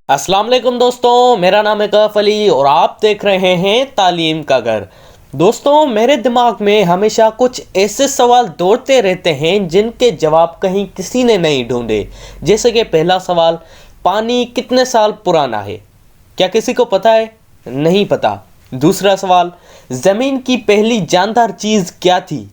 अस्सलाम वालेकुम दोस्तों, मेरा नाम है कैफ अली और आप देख रहे हैं तालीम का घर। दोस्तों, मेरे दिमाग में हमेशा कुछ ऐसे सवाल दौड़ते रहते हैं जिनके जवाब कहीं किसी ने नहीं ढूंढे। जैसे कि पहला सवाल, पानी कितने साल पुराना है? क्या किसी को पता है? नहीं पता। दूसरा सवाल, ज़मीन की पहली जानदार चीज़ क्या थी?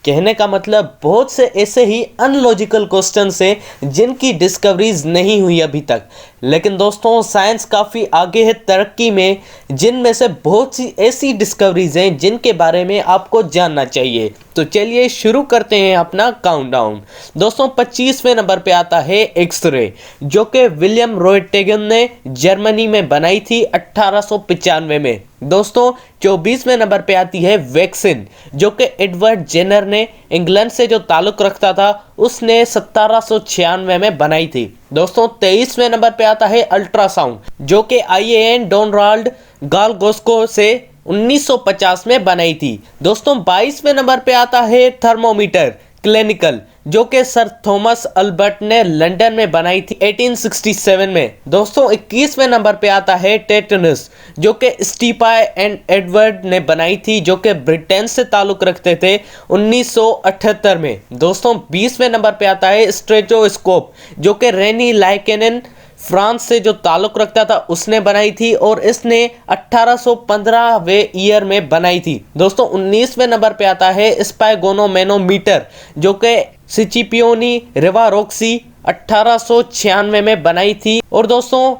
कहने का मतलब बहुत से ऐसे ही अनलॉजिकल क्वेश्चन हैं जिनकी डिस्कवरीज नहीं हुई अभी तक। लेकिन दोस्तों, साइंस काफ़ी आगे है तरक्की में, जिनमें से बहुत सी ऐसी डिस्कवरीज हैं जिनके बारे में आपको जानना चाहिए। तो चलिए शुरू करते हैं अपना काउंटडाउन। दोस्तों, 25वें नंबर पे आता है एक्सरे, जो कि विलियम रोएटगेन ने जर्मनी में बनाई थी 1895 में। दोस्तों, 24वें नंबर पे आती है वैक्सीन, जो कि एडवर्ड जेनर ने इंग्लैंड से जो ताल्लुक रखता था उसने 1796 में बनाई थी। दोस्तों, 23वें नंबर पे आता है अल्ट्रासाउंड, जो कि IAN डोनाल्ड गालगोस्को से 1950 में बनाई थी। दोस्तों, 22वें नंबर पे आता है थर्मोमीटर क्लिनिकल, जो कि सर थॉमस अल्बर्ट ने लंदन में बनाई थी 1867 में। दोस्तों, 21वें नंबर पे आता है टेटनस, जो कि स्टीपाई एंड एडवर्ड ने बनाई थी, जो कि ब्रिटेन से ताल्लुक रखते थे 1978 में। दोस्तों, 20वें नंबर पे आता है स्ट्रेटोस्कोप, जो कि रेनी लाइकेनन फ्रांस से जो ताल्लुक रखता था उसने बनाई थी और इसने 1815वें ईयर में बनाई थी। दोस्तों, 19वें नंबर पे आता है स्पाइगोनोमेनोमीटर, जो कि सिचिपियोनी रिवारोक्सी 1896 में बनाई थी। और दोस्तों,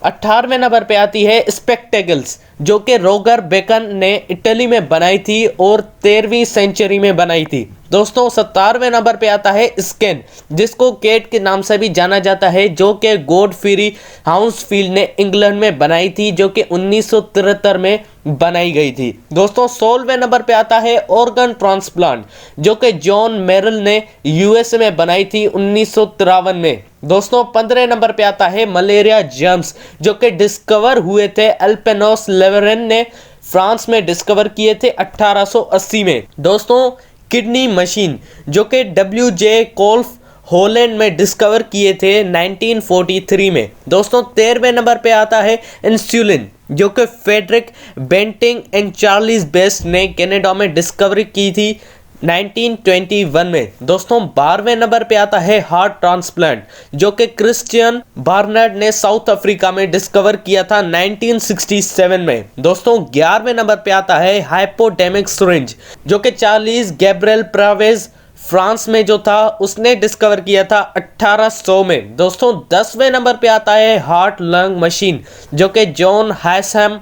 18वें नंबर पे आती है स्पेक्टेकल्स, जो कि रोगर बेकन ने इटली में बनाई थी और 13वीं सेंचुरी में बनाई थी। दोस्तों, 17वें नंबर पे आता है स्कैन, जिसको केट के नाम से भी जाना जाता है, जो कि गॉडफ्री हाउसफील्ड ने इंग्लैंड में बनाई थी, जो कि 1973 में बनाई गई थी। दोस्तों, 16वें नंबर पे आता है ऑर्गन ट्रांसप्लांट, जो कि जॉन मेरल ने USA में बनाई थी 1953 में। दोस्तों, 15 नंबर पे आता है मलेरिया जर्म्स, जो कि डिस्कवर हुए थे अल्पेनोस लेवरेन ने फ्रांस में डिस्कवर किए थे 1880 में। दोस्तों, किडनी मशीन, जो कि WJ कोल्फ हॉलैंड में डिस्कवर किए थे 1943 में। दोस्तों, 13वें नंबर पे आता है इंसुलिन, जो कि Frederick Banting and Charles Best ने कनाडा में डिस्कवरी की थी 1921 में। दोस्तों, 12वें नंबर पे आता है हार्ट ट्रांसप्लांट, जो कि क्रिश्चियन बार्नर्ड ने साउथ अफ्रीका में डिस्कवर किया था 1967 में। दोस्तों, 11वें नंबर पे आता है हाइपोडेमिक सिरिंज, जो कि चार्ल्स गैब्रिएल प्रावेज फ्रांस में जो था उसने डिस्कवर किया था 1800 में। दोस्तों, 10वें नंबर पे आता है हार्ट लंग मशीन, जो कि जॉन हैसहम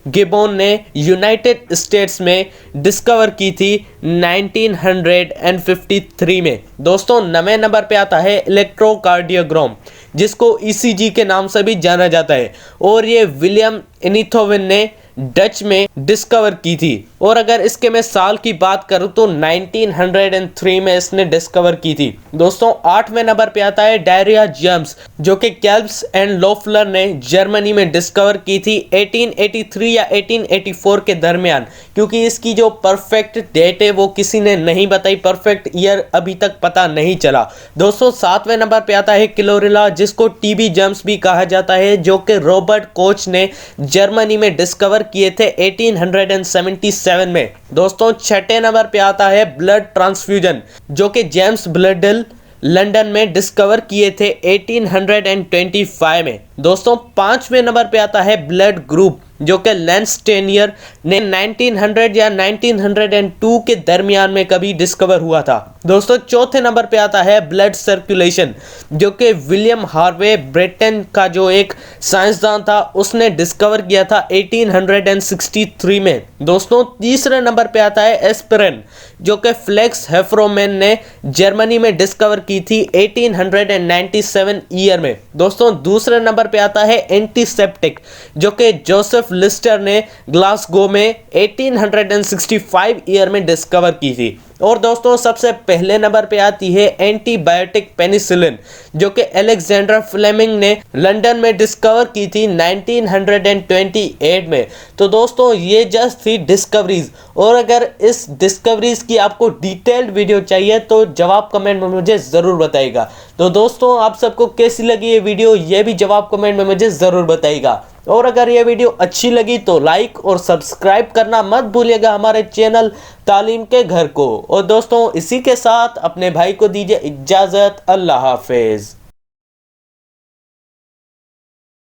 गिबोन ने यूनाइटेड स्टेट्स में डिस्कवर की थी 1953 में। दोस्तों, 9वें नंबर पे आता है इलेक्ट्रोकार्डियोग्राम, जिसको ECG के नाम से भी जाना जाता है, और ये विलियम एनिथोवन ने डच में डिस्कवर की थी। और अगर इसके मैं साल की बात करूं तो 1903 में इसने डिस्कवर की थी। दोस्तों, 8वें नंबर पे आता है डायरिया जर्म्स, जो कि कैल्प्स एंड लोफलर ने जर्मनी में डिस्कवर की थी 1883 या 1884 के दरमियान, क्योंकि इसकी जो परफेक्ट डेट है वो किसी ने नहीं बताई, परफेक्ट ईयर अभी तक पता नहीं चला। दोस्तों, 7वें नंबर पे आता है क्लोरेला, जिसको TB जर्म्स भी कहा जाता है, जो कि रॉबर्ट कोच ने जर्मनी में डिस्कवर किए थे 1877 में। दोस्तों, 6ठे नंबर पे आता है ब्लड ट्रांसफ्यूजन, जो कि जेम्स ब्लडल लंदन में डिस्कवर किए थे 1825 में। दोस्तों, 5वें नंबर पे आता है ब्लड ग्रुप, जो कि लेंस टेनियर ने 1900 या 1902 के दरमियान में कभी डिस्कवर हुआ था। दोस्तों, चौथे नंबर पे आता है ब्लड सर्कुलेशन, जो कि विलियम हार्वे ब्रिटेन का जो एक साइंसदान था उसने डिस्कवर किया था 1863 में। दोस्तों, तीसरे नंबर पे आता है एस्पिरिन, जो कि फ्लेक्स हेफरोमैन ने जर्मनी में डिस्कवर की थी 1897 ईयर में। दोस्तों, दूसरे नंबर पे आता है एंटीसेप्टिक, जो कि जोसेफ लिस्टर ने ग्लासगो में 1865 ईयर में डिस्कवर की थी। और दोस्तों सबसे पहले नंबर पे आती है एंटीबायोटिक पेनिसिलिन, जो कि अलेक्जेंडर फ्लेमिंग ने लंदन में डिस्कवर की थी 1928 में। तो दोस्तों ये जस्ट थी डिस्कवरीज, और अगर इस डिस्कवरीज की आपको डिटेल्ड वीडियो चाहिए तो जवाब कमेंट में मुझे ज़रूर बताइएगा। तो दोस्तों आप सबको कैसी लगी ये वीडियो, ये भी जवाब कमेंट में मुझे ज़रूर बताइएगा। और अगर ये वीडियो अच्छी लगी तो लाइक और सब्सक्राइब करना मत भूलिएगा हमारे चैनल तालीम के घर को। और दोस्तों इसी के साथ अपने भाई को दीजिए इजाज़त। अल्लाह हाफिज़।